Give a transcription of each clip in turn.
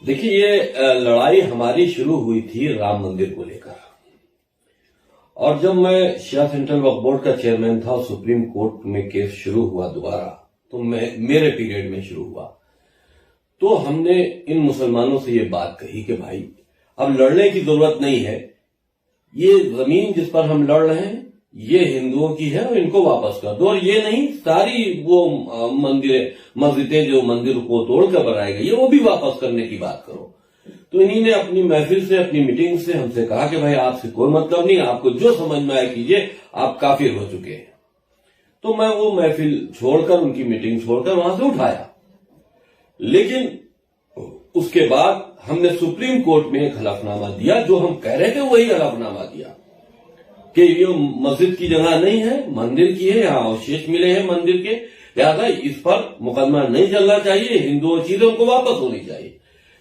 देखिए, ये लड़ाई हमारी शुरू हुई थी राम मंदिर को लेकर। और जब मैं शिया सेंट्रल वक्फ बोर्ड का चेयरमैन था और सुप्रीम कोर्ट में केस शुरू हुआ दोबारा, तो मेरे पीरियड में शुरू हुआ, तो हमने इन मुसलमानों से ये बात कही कि भाई अब लड़ने की जरूरत नहीं है, ये जमीन जिस पर हम लड़ रहे हैं ये हिंदुओं की है और इनको वापस कर दो। और ये नहीं, सारी वो मस्जिदें जो मंदिर को तोड़कर बनाई गई है वो भी वापस करने की बात करो। तो इन्हीं ने अपनी महफिल से, अपनी मीटिंग से हमसे कहा कि भाई आपसे कोई मतलब नहीं, आपको जो समझ में आए कीजिए, आप काफिर हो चुके हैं। तो मैं वो महफिल छोड़कर, उनकी मीटिंग छोड़कर वहां से उठाया। लेकिन उसके बाद हमने सुप्रीम कोर्ट में एक हलफनामा दिया, जो हम कह रहे थे वही हलफनामा दिया कि ये मस्जिद की जगह नहीं है, मंदिर की है, यहाँ अवशेष मिले हैं मंदिर के, लिहाजा इस पर मुकदमा नहीं चलना चाहिए, हिंदुओं चीजों को वापस होनी चाहिए।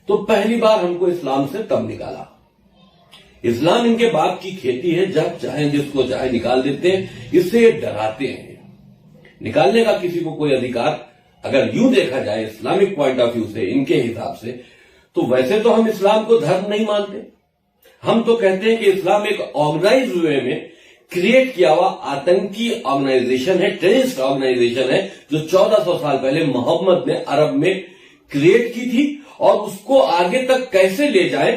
तो पहली बार हमको इस्लाम से तब निकाला। इस्लाम इनके बाप की खेती है, जब चाहे जिसको चाहे निकाल देते हैं, इससे ये डराते हैं। निकालने का किसी को कोई अधिकार, अगर यूं देखा जाए इस्लामिक पॉइंट ऑफ व्यू से, इनके हिसाब से, तो वैसे तो हम इस्लाम को धर्म नहीं मानते। हम तो कहते हैं कि इस्लाम एक ऑर्गेनाइज वे में क्रिएट किया हुआ आतंकी ऑर्गेनाइजेशन है, टेररिस्ट ऑर्गेनाइजेशन है, जो 1400 साल पहले मोहम्मद ने अरब में क्रिएट की थी, और उसको आगे तक कैसे ले जाए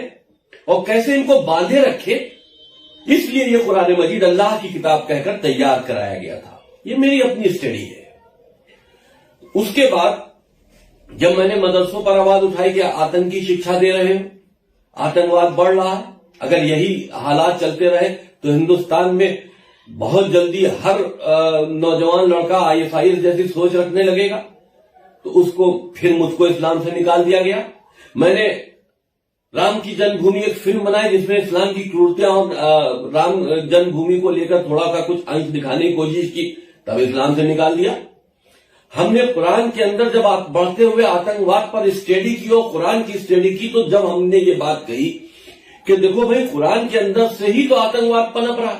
और कैसे इनको बांधे रखे, इसलिए ये कुरान मजीद अल्लाह की किताब कहकर तैयार कराया गया था। ये मेरी अपनी स्टडी है। उसके बाद जब मैंने मदरसों पर आवाज उठाई कि आतंकी शिक्षा दे रहे हैं, आतंकवाद बढ़ रहा है, अगर यही हालात चलते रहे तो हिंदुस्तान में बहुत जल्दी हर नौजवान लड़का ISIS जैसी सोच रखने लगेगा, तो उसको फिर मुझको इस्लाम से निकाल दिया गया। मैंने राम की जन्मभूमि एक फिल्म बनाई जिसमें इस्लाम की क्रूरतियां और राम जन्मभूमि को लेकर थोड़ा सा कुछ अंश दिखाने की कोशिश की, तब इस्लाम से निकाल दिया। हमने कुरान के अंदर जब आप बढ़ते हुए आतंकवाद पर स्टडी की और कुरान की स्टडी की, तो जब हमने ये बात कही कि देखो भाई, कुरान के अंदर से ही तो आतंकवाद पनप रहा।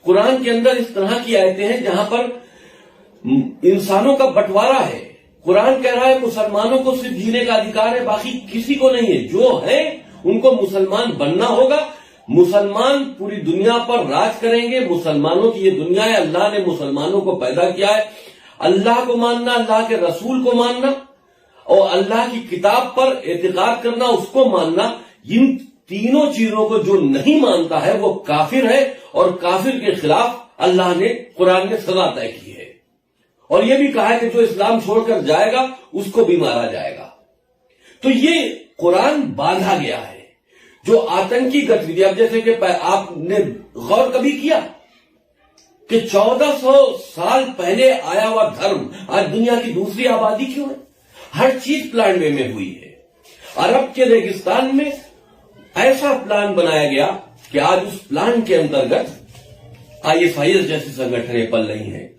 कुरान के अंदर इस तरह की आयतें हैं जहां पर इंसानों का बंटवारा है। कुरान कह रहा है मुसलमानों को सिर्फ जीने का अधिकार है, बाकी किसी को नहीं है। जो है उनको मुसलमान बनना होगा, मुसलमान पूरी दुनिया पर राज करेंगे। मुसलमानों की ये दुनिया है, अल्लाह ने मुसलमानों को पैदा किया है। अल्लाह को मानना, अल्लाह के रसूल को मानना और अल्लाह की किताब पर एतकाद करना, उसको मानना, इन तीनों चीजों को जो नहीं मानता है वो काफिर है, और काफिर के खिलाफ अल्लाह ने कुरान में सजा तय की है। और यह भी कहा है कि जो इस्लाम छोड़कर जाएगा उसको भी मारा जाएगा। तो ये कुरान बांधा गया है। जो आतंकी गतिविधि, अब जैसे कि आपने गौर कभी किया कि 1400 साल पहले आया हुआ धर्म आज दुनिया की दूसरी आबादी क्यों है? हर चीज प्लान वे में हुई है। अरब के रेगिस्तान में ऐसा प्लान बनाया गया कि आज उस प्लान के अंतर्गत ISIS जैसी संगठनें पल रही हैं,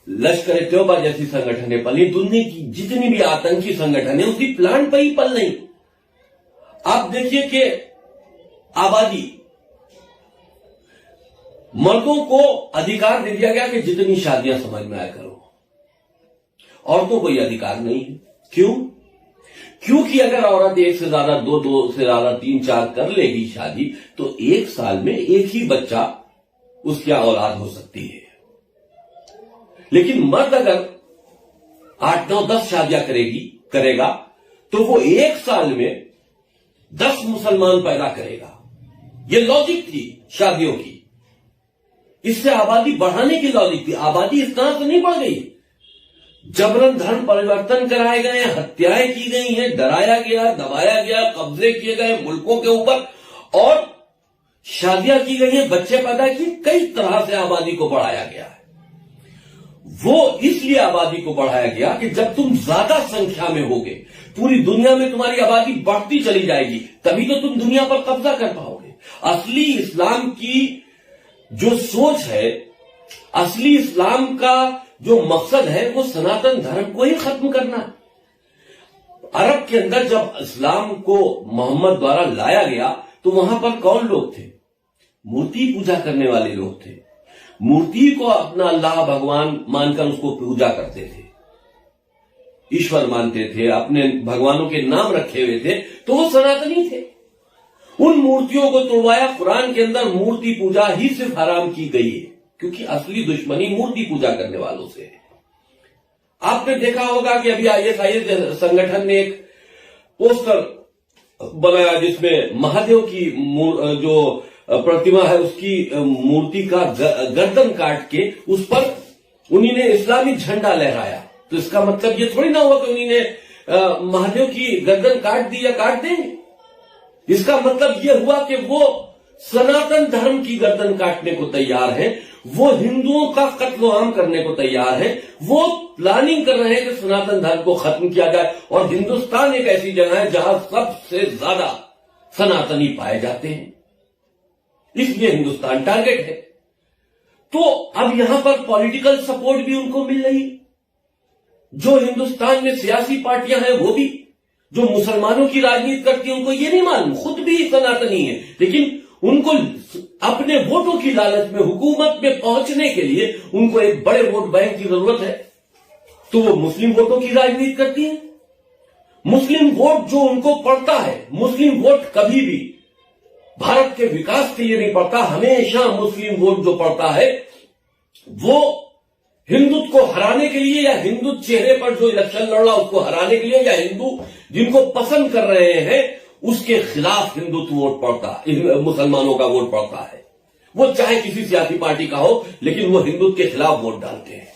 लश्कर तौबा जैसी संगठनें पल रही, दुनिया की जितनी भी आतंकी संगठन है उसी प्लान पर ही पल रही। आप देखिए कि आबादी, मर्दों को अधिकार दे दिया गया कि जितनी शादियां समझ में आया करो, औरतों को यह अधिकार नहीं है। क्यों? क्योंकि अगर औरत एक से ज्यादा, दो से ज्यादा, 3-4 कर लेगी शादी, तो एक साल में एक ही बच्चा उसकी औलाद हो सकती है। लेकिन मर्द अगर 8-9-10 शादियां करेगा तो वो एक साल में 10 मुसलमान पैदा करेगा। ये लॉजिक थी शादियों की, इससे आबादी बढ़ाने की लॉजिक थी। आबादी इस तरह से नहीं बढ़ गई, जबरन धर्म परिवर्तन कराए गए, हत्याएं की गई हैं, डराया गया, दबाया गया, कब्जे किए गए मुल्कों के ऊपर, और शादियां की गई हैं, बच्चे पैदा किए, कई तरह से आबादी को बढ़ाया गया है। वो इसलिए आबादी को बढ़ाया गया कि जब तुम ज्यादा संख्या में होगे, पूरी दुनिया में तुम्हारी आबादी बढ़ती चली जाएगी, तभी तो तुम दुनिया पर कब्जा कर पाओगे। असली इस्लाम की जो सोच है, असली इस्लाम का जो मकसद है, वो सनातन धर्म को ही खत्म करना है। अरब के अंदर जब इस्लाम को मोहम्मद द्वारा लाया गया तो वहां पर कौन लोग थे? मूर्ति पूजा करने वाले लोग थे। मूर्ति को अपना अल्लाह भगवान मानकर उसको पूजा करते थे। ईश्वर मानते थे, अपने भगवानों के नाम रखे हुए थे, तो वो सनातनी थे। उन मूर्तियों को तोड़वाया। कुरान के अंदर मूर्ति पूजा ही सिर्फ हराम की गई है, क्योंकि असली दुश्मनी मूर्ति पूजा करने वालों से है। आपने देखा होगा कि अभी आईएसआईएस संगठन ने एक पोस्टर बनाया जिसमें महादेव की जो प्रतिमा है उसकी मूर्ति का गर्दन काट के उस पर उन्हीं ने इस्लामी झंडा लहराया। तो इसका मतलब ये थोड़ी ना हुआ कि उन्हीं ने महादेव की गर्दन काट दी या काट देंगे। इसका मतलब यह हुआ कि वो सनातन धर्म की गर्दन काटने को तैयार है, वो हिंदुओं का कत्ल आम करने को तैयार है, वो प्लानिंग कर रहे हैं कि सनातन धर्म को खत्म किया जाए। और हिंदुस्तान एक ऐसी जगह है जहां सबसे ज्यादा सनातनी पाए जाते हैं, इसलिए हिंदुस्तान टारगेट है। तो अब यहां पर पॉलिटिकल सपोर्ट भी उनको मिल रही है। जो हिंदुस्तान में सियासी पार्टियां हैं वो भी, जो मुसलमानों की राजनीति करती है उनको ये नहीं मालूम, खुद भी सनातनी है, लेकिन उनको अपने वोटों की लालच में हुकूमत में पहुंचने के लिए उनको एक बड़े वोट बैंक की जरूरत है, तो वो मुस्लिम वोटों की राजनीति करती है। मुस्लिम वोट जो उनको पड़ता है, मुस्लिम वोट कभी भी भारत के विकास के लिए नहीं पड़ता। हमेशा मुस्लिम वोट जो पड़ता है वो हिंदुत्व को हराने के लिए, या हिंदू चेहरे पर जो इलेक्शन लड़ रहा उसको हराने के लिए, या हिंदू जिनको पसंद कर रहे हैं उसके खिलाफ हिंदुत्व वोट पड़ता, मुसलमानों का वोट पड़ता है। वो चाहे किसी सियासी पार्टी का हो, लेकिन वो हिंदुत्व के खिलाफ वोट डालते हैं।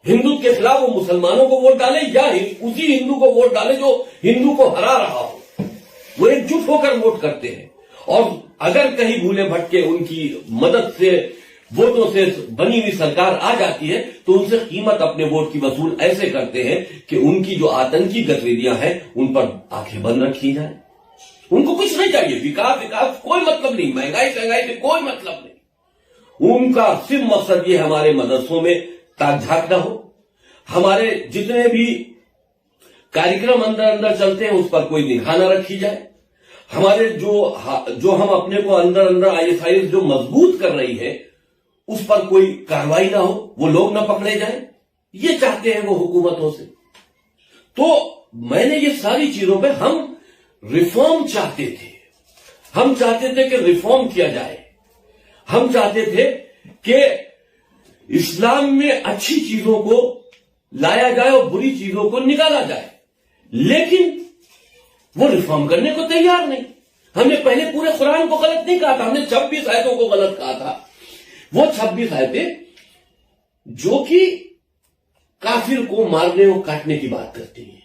हिंदुत्व के खिलाफ वो मुसलमानों को वोट डाले या उसी हिंदू को वोट डाले जो हिंदू को हरा रहा हो, वो एकजुट होकर वोट करते हैं। और अगर कहीं भूले भटके उनकी मदद से, वोटों से बनी हुई सरकार आ जाती है, तो उनसे कीमत अपने वोट की वसूल ऐसे करते हैं कि उनकी जो आतंकी गतिविधियां हैं उन पर आंखें बंद रखी जाए। उनको कुछ नहीं चाहिए, विकास कोई मतलब नहीं, महंगाई से कोई मतलब नहीं। उनका सिर्फ मकसद ये हमारे मदरसों में ताक झांक ना हो, हमारे जितने भी कार्यक्रम अंदर अंदर चलते हैं उस पर कोई निगाह न रखी जाए, हमारे जो हम अपने को अंदर अंदर आईएसआईएस जो मजबूत कर रही है उस पर कोई कार्रवाई ना हो, वो लोग ना पकड़े जाएं, ये चाहते हैं वो हुकूमतों से। तो मैंने ये सारी चीजों पे हम रिफॉर्म चाहते थे, हम चाहते थे कि रिफॉर्म किया जाए, हम चाहते थे कि इस्लाम में अच्छी चीजों को लाया जाए और बुरी चीजों को निकाला जाए, लेकिन वो रिफॉर्म करने को तैयार नहीं। हमने पहले पूरे कुरान को गलत नहीं कहा था, हमने 26 आयतों को गलत कहा था। वो 26 आयतें जो कि काफिर को मारने और काटने की बात करती हैं,